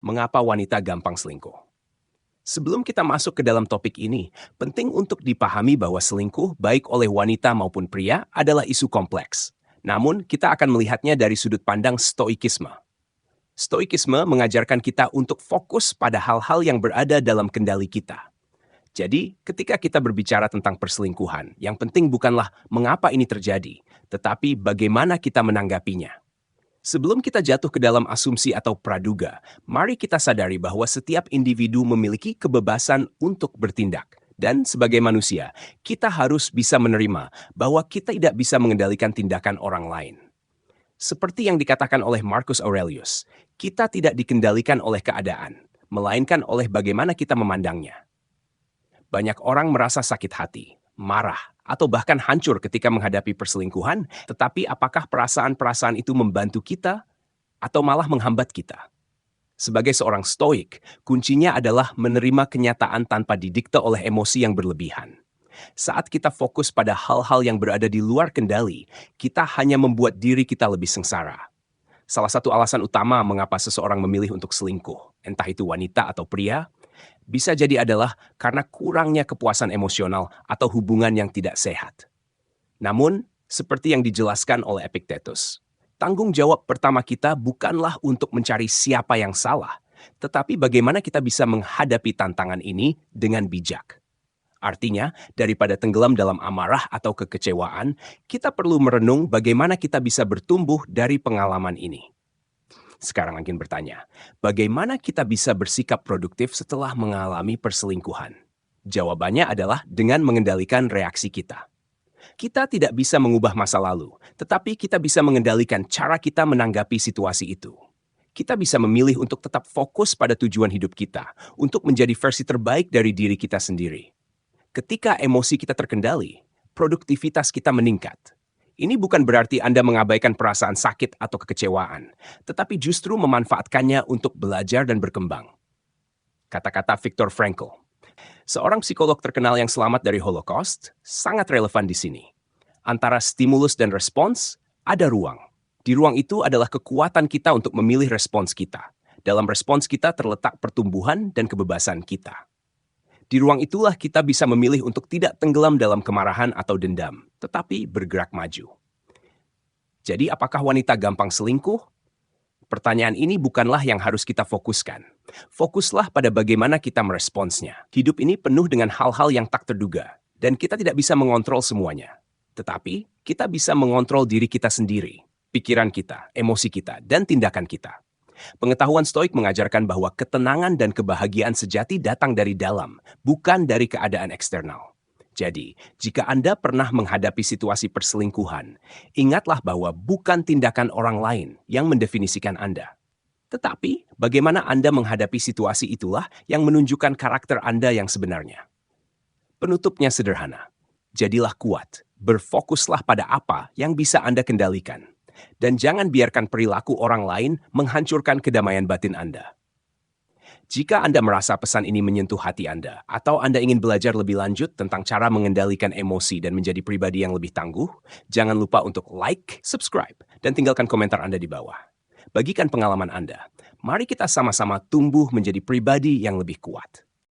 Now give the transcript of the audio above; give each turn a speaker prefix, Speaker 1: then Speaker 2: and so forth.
Speaker 1: Mengapa wanita gampang selingkuh? Sebelum kita masuk ke dalam topik ini, penting untuk dipahami bahwa selingkuh, baik oleh wanita maupun pria, adalah isu kompleks. Namun, kita akan melihatnya dari sudut pandang stoikisme. Stoikisme mengajarkan kita untuk fokus pada hal-hal yang berada dalam kendali kita. Jadi, ketika kita berbicara tentang perselingkuhan, yang penting bukanlah mengapa ini terjadi, tetapi bagaimana kita menanggapinya. Sebelum kita jatuh ke dalam asumsi atau praduga, mari kita sadari bahwa setiap individu memiliki kebebasan untuk bertindak. Dan sebagai manusia, kita harus bisa menerima bahwa kita tidak bisa mengendalikan tindakan orang lain. Seperti yang dikatakan oleh Marcus Aurelius, kita tidak dikendalikan oleh keadaan, melainkan oleh bagaimana kita memandangnya. Banyak orang merasa sakit hati, marah, atau bahkan hancur ketika menghadapi perselingkuhan, tetapi apakah perasaan-perasaan itu membantu kita atau malah menghambat kita? Sebagai seorang stoik, kuncinya adalah menerima kenyataan tanpa didikte oleh emosi yang berlebihan. Saat kita fokus pada hal-hal yang berada di luar kendali, kita hanya membuat diri kita lebih sengsara. Salah satu alasan utama mengapa seseorang memilih untuk selingkuh, entah itu wanita atau pria, bisa jadi adalah karena kurangnya kepuasan emosional atau hubungan yang tidak sehat. Namun, seperti yang dijelaskan oleh Epictetus, tanggung jawab pertama kita bukanlah untuk mencari siapa yang salah, tetapi bagaimana kita bisa menghadapi tantangan ini dengan bijak. Artinya, daripada tenggelam dalam amarah atau kekecewaan, kita perlu merenung bagaimana kita bisa bertumbuh dari pengalaman ini. Sekarang makin bertanya, bagaimana kita bisa bersikap produktif setelah mengalami perselingkuhan? Jawabannya adalah dengan mengendalikan reaksi kita. Kita tidak bisa mengubah masa lalu, tetapi kita bisa mengendalikan cara kita menanggapi situasi itu. Kita bisa memilih untuk tetap fokus pada tujuan hidup kita, untuk menjadi versi terbaik dari diri kita sendiri. Ketika emosi kita terkendali, produktivitas kita meningkat. Ini bukan berarti Anda mengabaikan perasaan sakit atau kekecewaan, tetapi justru memanfaatkannya untuk belajar dan berkembang. Kata-kata Viktor Frankl, seorang psikolog terkenal yang selamat dari Holocaust, sangat relevan di sini. Antara stimulus dan respons, ada ruang. Di ruang itu adalah kekuatan kita untuk memilih respons kita. Dalam respons kita terletak pertumbuhan dan kebebasan kita. Di ruang itulah kita bisa memilih untuk tidak tenggelam dalam kemarahan atau dendam, tetapi bergerak maju. Jadi apakah wanita gampang selingkuh? Pertanyaan ini bukanlah yang harus kita fokuskan. Fokuslah pada bagaimana kita meresponsnya. Hidup ini penuh dengan hal-hal yang tak terduga, dan kita tidak bisa mengontrol semuanya. Tetapi, kita bisa mengontrol diri kita sendiri, pikiran kita, emosi kita, dan tindakan kita. Pengetahuan stoik mengajarkan bahwa ketenangan dan kebahagiaan sejati datang dari dalam, bukan dari keadaan eksternal. Jadi, jika Anda pernah menghadapi situasi perselingkuhan, ingatlah bahwa bukan tindakan orang lain yang mendefinisikan Anda. Tetapi, bagaimana Anda menghadapi situasi itulah yang menunjukkan karakter Anda yang sebenarnya. Penutupnya sederhana. Jadilah kuat, berfokuslah pada apa yang bisa Anda kendalikan. Dan jangan biarkan perilaku orang lain menghancurkan kedamaian batin Anda. Jika Anda merasa pesan ini menyentuh hati Anda, atau Anda ingin belajar lebih lanjut tentang cara mengendalikan emosi dan menjadi pribadi yang lebih tangguh, jangan lupa untuk like, subscribe, dan tinggalkan komentar Anda di bawah. Bagikan pengalaman Anda. Mari kita sama-sama tumbuh menjadi pribadi yang lebih kuat.